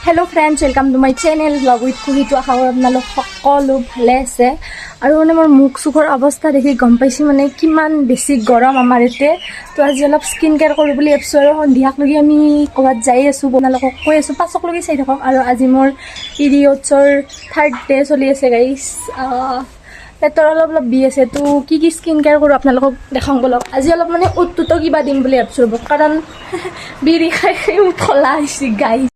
Hello friends, welcome to my channel vlogwithkuhi to akhao apnalok সকলো ভালে আছে আৰু মানে মোৰ মুখ সুখৰ অৱস্থা দেখি গম পাইছি মানে কিমান বেছি গৰম আমাৰ এতে তো আজি অলপ স্কিন কেয়াৰ কৰো বুলি এপছ আৰু সন্ধিয়াক লগি আমি ক'বাত যাই আছো আপোনালোকক কৈ আছো পাছক লগি চাই থাকক আৰু আজি মোৰ পিৰিয়ডছৰ 3rd ডে চলি আছে গাইস পেটৰ অলপ বি আছে তো কি স্কিন কেয়াৰ কৰো আপোনালোকক দেখাম বলক আজি অলপ মানে উত্তুত কিবা দিম বুলি এপছ ৰব কাৰণ বিৰি খাই উঠলা হৈছে গাইস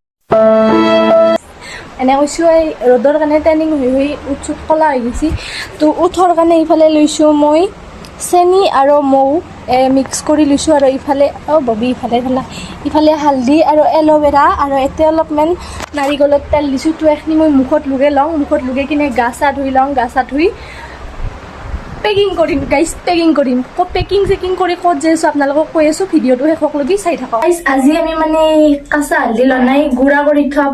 এনে কৈছোঁ এই ৰ'দৰ কাৰণে টেনিং হৈ উঠোত কলা হৈ গৈছে তো উঠৰ কাৰণে ইফালে লৈছোঁ মই চেনি আৰু মৌ মিক্স কৰি লৈছোঁ আৰু ইফালে ববি ইফালে হালধি আৰু এল'ভেৰা আৰু এতিয়া অলপমান নাৰিকলৰ তেল দিছোঁ তো এইখিনি মই মুখত লগাই লওঁ মুখত লগাই কিনে গা চা ধুই পেকিং কৰিম গাইজ পেকিং কৰি ক'ত যাইছোঁ আপোনালোকক কৈ আছোঁ ভিডিঅ'টো শেষলৈকে চাই থাকক গাইজ আজি আমি মানে কাঁচা হালধি লোৱা নাই গুড়া কৰি থোৱা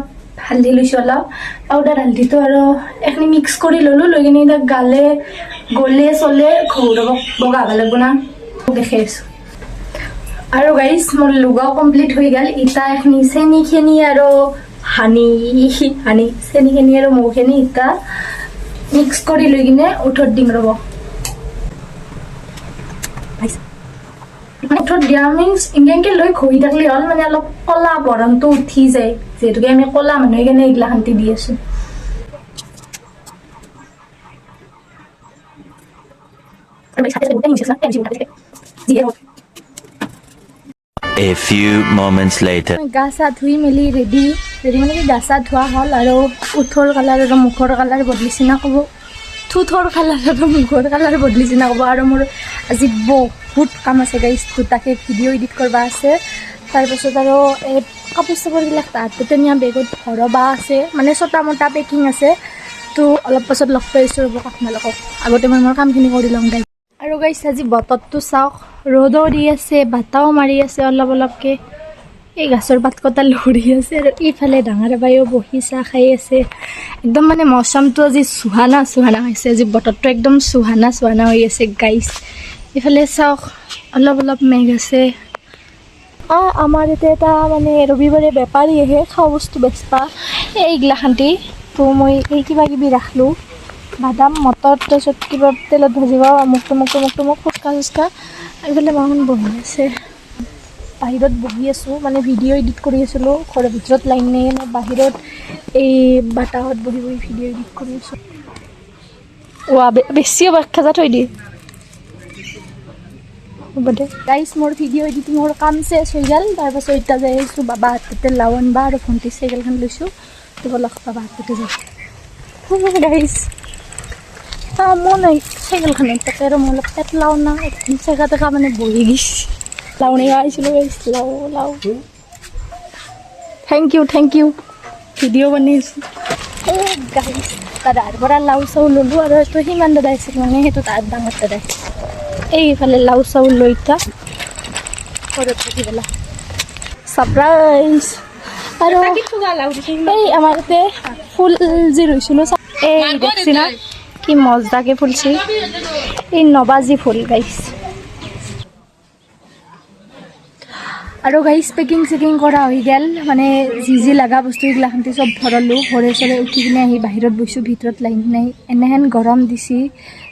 হালধি লৈছোঁ অলপ পাউডাৰ হালধিটো আৰু এইখিনি মিক্স কৰি ল'লোঁ লৈ কিনে এতিয়া গালে গলে চলে ঘূৰাব বগা হ'ব লাগিব না দেখাই আছোঁ আৰু গাইজ মোৰ লগাও কমপ্লিট হৈ গ'ল ইটা এইখিনি চেনিখিনি আৰু চেনিখিনি আৰু মৌখিনি ইটা মিক্স কৰি লৈ কিনে উঠত দিম ৰ'ব উঠত দিয়া মিন্স ইংগেংকে লৈ ঘঁহি থাকিলে হ'ল মানে অলপ কলা বৰণটো উঠি যায় যেহেতুকে আমি কলা মানুহ সেইকাৰণে এইগিলা শান্তি দি আছোঁ A few moments later. গা চা ধুই মেলি ৰেডি মানে কি গা চা ধোৱা হ'ল আৰু উঠৰ কালাৰ আৰু মুখৰ কালাৰ বদলিছে না ক'ব থুথৰ কালাৰ আৰু মুখৰ কালাৰ বদলিছে না ক'ব আৰু মোৰ আজি বহুত কাম আছে গাইজ তাকে ভিডিঅ' এডিট কৰিব আছে তাৰপাছত আৰু এই কাপোৰ চাপোৰবিলাক তাহাঁতে নিয়া বেগত ভৰবা আছে মানে ছটা মোটা পেকিং আছে তো অলপ পাছত লগ পাইছোঁ ৰ'ব আপোনালোকক আগতে মই মোৰ কামখিনি কৰি ল'ম গাইজ আৰু গাইজ আজি বতৰটো চাওক ৰ'দো দি আছে বাটাও মাৰি আছে অলপকৈ এই গছৰ পাত কটা লৰি আছে আৰু ইফালে ডাঙৰ বাইও বহি চাহ খাই আছে একদম মানে মৌচমটো আজি চুহানা হৈছে আজি বতৰটো একদম চুহানা হৈ আছে গাইজ ইফালে চাওক অলপ মেঘ আছে আমাৰ এতিয়া এটা মানে ৰবিবাৰে বেপাৰী আহে খোৱা বস্তু বেচবা এইগিলা খান্তি তো মই এই কিবাকিবি ৰাখলোঁ বাদাম মটৰ তাৰপিছত কিবা তেলত ভাজিব মুখ ফুচকা এইফালে মাখন বহি আছে বাহিৰত বহি আছোঁ মানে ভিডিঅ' এডিট কৰি আছিলোঁ ঘৰৰ ভিতৰত লাইন নাই বাহিৰত এই বাটাহত বহি ভিডিঅ' এডিট কৰি আছোঁ বেছিও খাজা থৈ দিয়ে হ'ব দে গাইজ মোৰ ভিডিঅ' এডিটিঙৰ কাম চেছ হৈ গ'ল তাৰপাছত এতিয়া যাই আহিছোঁ বাবা হাততে লাও আনবা আৰু ভণ্টি চাইকেলখন লৈছোঁ তো বলক বাবা হাততে যাওঁ গাইজ মোৰ নাই চাইকেলখনত তাতে আৰু মই অলপ পেট লাও না চেকা টেকা মানে বহি গৈছে লাও নিব আহিছিলোঁ গাইজ লাও থেংক ইউ ভিডিঅ' বনাইছোঁ গাইজ দাদাৰ পৰা লাও চাউ ল'লোঁ আৰু এইটো সিমান দাদা আছিল মানে সেইটো তাৰ ডাঙৰ দাদাই এইফালে লাও চাউল লৈ এতিয়া ঘৰত থাকি পেলা ছাৰপ্ৰাইজ আৰু এই আমাৰ ইয়াতে ফুল যি ৰুইছিলোঁ এই দেখছি না কি মজাকে ফুলছি এই নবাজি ফুল গাইছ আৰু গাইছ পেকিং কৰা হৈ গ'ল মানে যি লগা বস্তু এইগিলা খান্তি চব ভৰালোঁ চৰে উঠি কিনে আহি বাহিৰত বৈছোঁ ভিতৰত লাইন নাই এনেহেন গৰম দিছি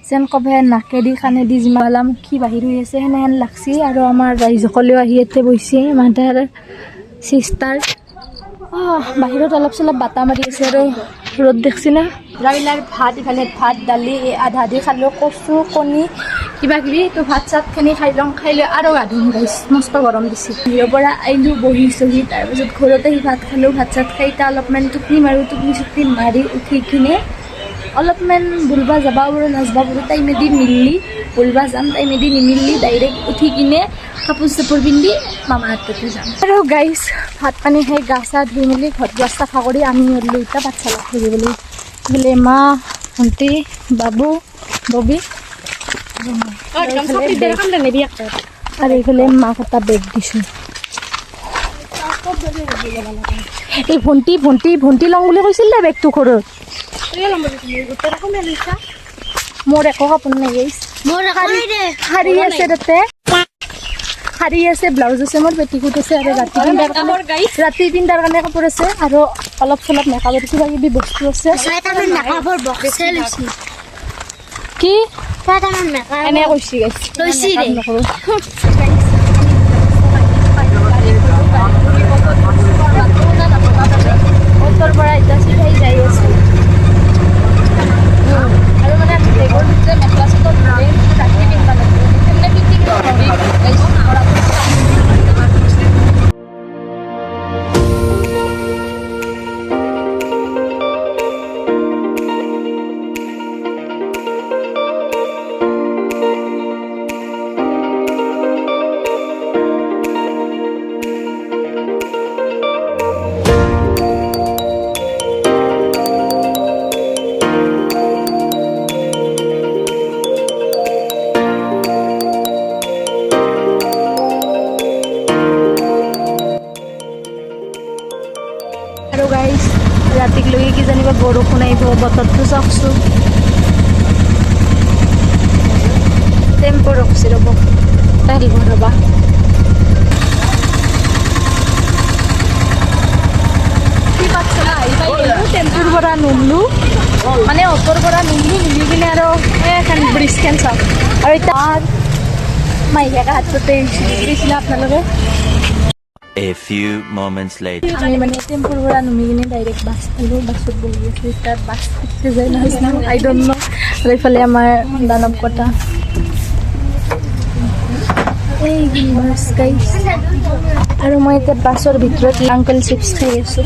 যেন কবে নাকেদি কাণেদি যিমান কি বাহিৰ হৈ আছে সেনেহেন লাগছি আৰু আমাৰ ৰাইজসকলেও আহি ইয়াতে বহিছে মাদাৰ চিষ্টাৰ বাহিৰত অলপ চলপ বাটা মাৰি আছে আৰু ৰ'দ দেখছি না ব্ৰইলাৰ ভাত ইফালে ভাত দালি আধা খালোঁ কচু কণী কিবাকিবি তো ভাত চাতখিনি খাই লৈ আৰু গা ধুম গাইছ মস্ত গৰম দিছে ঘৰৰ পৰা আহিলোঁ বহিছোঁহি তাৰপিছত ঘৰতে আহি ভাত খালোঁ ভাত চাত খাই এতিয়া অলপমান টোপনি মাৰি উঠি কিনে অলপমান বুলবা যাবা পাৰোঁ নাচবা পাৰোঁ টাইমেদি মিললি বুলবা যাম টাইমেদি নিমিললি ডাইৰেক্ট উঠি কিনে কাপোৰ চাপোৰ পিন্ধি মামা হাততে যাম আৰু গাইজ ভাত পানী খাই গা চা ধুই মেলি ঘৰ দুৱাৰ চাফা কৰি আমি হ'লোঁ এতিয়া বাচ্ছা লগ ধৰিবলৈ বোলে মা ভণ্টি বাবু ববি আৰু এইফালে মাক এটা বেগ দিছোঁ এই ভণ্টি লওঁ বুলি কৈছিল দে বেগটো ঘৰত মোৰ একো কাপোৰ নাই শাৰী আছে তাতে শাৰী আছে, ব্লাউজ আছে, মোৰ পেটিকোট আছে আৰু ৰাতি পিন্ধাৰ কাৰণে কাপোৰ আছে আৰু অলপ চলপ মেকআপৰ কিবা কিবি বস্তু আছে। কি এনে কৈছি উত্তৰ পৰা এতিয়া চিধাই যাই আছো আৰু মানে মেখেলা চাদৰ ৰাতি পিন্ধিব লাগিব। আৰু গাইজ ৰাতিলৈকে কি জানিবা বৰষুণ আহিব, বতৰটো চাওকচোন। টেম্পো ৰখছি ৰ'ব, আহিব ৰ'বা। কি পাতছলা টেম্পুৰ পৰা নুমলো, মানে অটোৰ পৰা নুমলো, মিলি কিনে আৰু এখন ব্ৰিজখন চাওক। আৰু এতিয়া মাইকীয়াকে হাততে দিছিলে আপোনালোকে। A few moments later. আমি মানে টেম্পুৰ পৰা নুমি কিনে ডাইৰেক্ট বাছ পালোঁ, বাছত বহি আছোঁ। তাত বাছ উঠি যায় নহয়, আই ডণ্ট ন'। আৰু এইফালে আমাৰ দানৱ কটা এই বাছ গাইছ। আৰু মই এতিয়া বাছৰ ভিতৰত আংকল চিপছ খাই আছোঁ।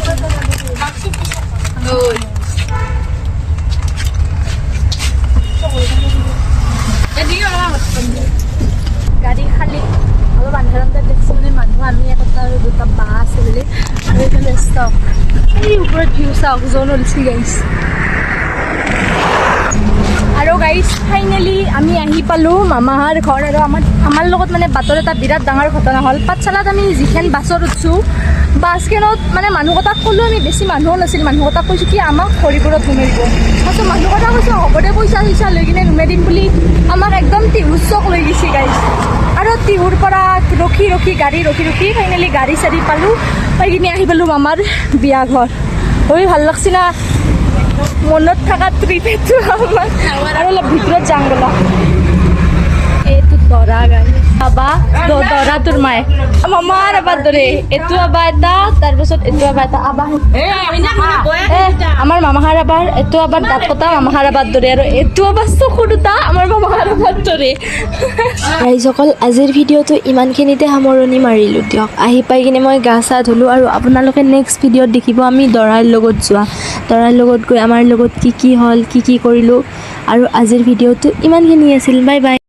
গাড়ী খালী অলপ আন্ধাৰতে দেখছোঁ মানে মানুহ আমি এটা আৰু দুটা বা আছে বুলি। আৰু এইফালে ষ্টক এই ওপৰত ভিউ চাওক, জন ওলছি গাইছ। আৰু গাইছ ফাইনেলি আমি আহি পালোঁ মামাহাৰ ঘৰ। আৰু আমাৰ লগত মানে বাটৰ এটা বিৰাট ডাঙৰ ঘটনা হ'ল। পাঠশালাত আমি যিখন বাছত উঠছোঁ, বাছখনত মানে মানুহ কথাক ক'লোঁ আমি, বেছি মানুহো নাছিল। মানুহ কথাক কৈছোঁ কি আমাক খৰিপুৰত নুমাই দিব। তাৰপিছত মানুহ কথা কৈছোঁ হ'ব দে, পইচা চইচা লৈ কিনে নুমাই দিম বুলি আমাক একদম টিহুৰ চক লৈ গৈছে গাইছ। আৰু টিহুৰ পৰা ৰখি ৰখি গাড়ী ৰখি ৰখি ফাইনেলি গাড়ী চাড়ী পালোঁ, পাই কিনে আহি পালোঁ মামাৰ বিয়া ঘৰ। হৈ ভাল লাগছি না, মনত থকা ট্ৰিপ এইটো আমাৰ। আৰু অলপ ভিতৰত যাম ব'লা। এইটো দৰা গাড়ী আবা, দৰা তোৰ মায়ে মামাৰ আবাৰ দৰে। এইটো আবা এটা, তাৰপিছত এইটো আবা এটা আবা আমাৰ মামাহাৰ আবাৰ, এইটো আবাৰ দাঁত কটা মামাহাৰ আবাৰ দৰে, আৰু এইটো আবাৰ চকু দুটা আমাৰ মামাহাৰ আবাৰ দৰে। ৰাইজসকল, আজিৰ ভিডিঅ'টো ইমানখিনিতে সামৰণি মাৰিলোঁ দিয়ক। আহি পাই কিনে মই গা চা ধুলোঁ আৰু আপোনালোকে নেক্সট ভিডিঅ'ত দেখিব আমি দৰাৰ লগত যোৱা, দৰাৰ লগত গৈ আমাৰ লগত কি কি হ'ল, কি কি কৰিলোঁ। আৰু আজিৰ ভিডিঅ'টো ইমানখিনি আছিল। Bye bye.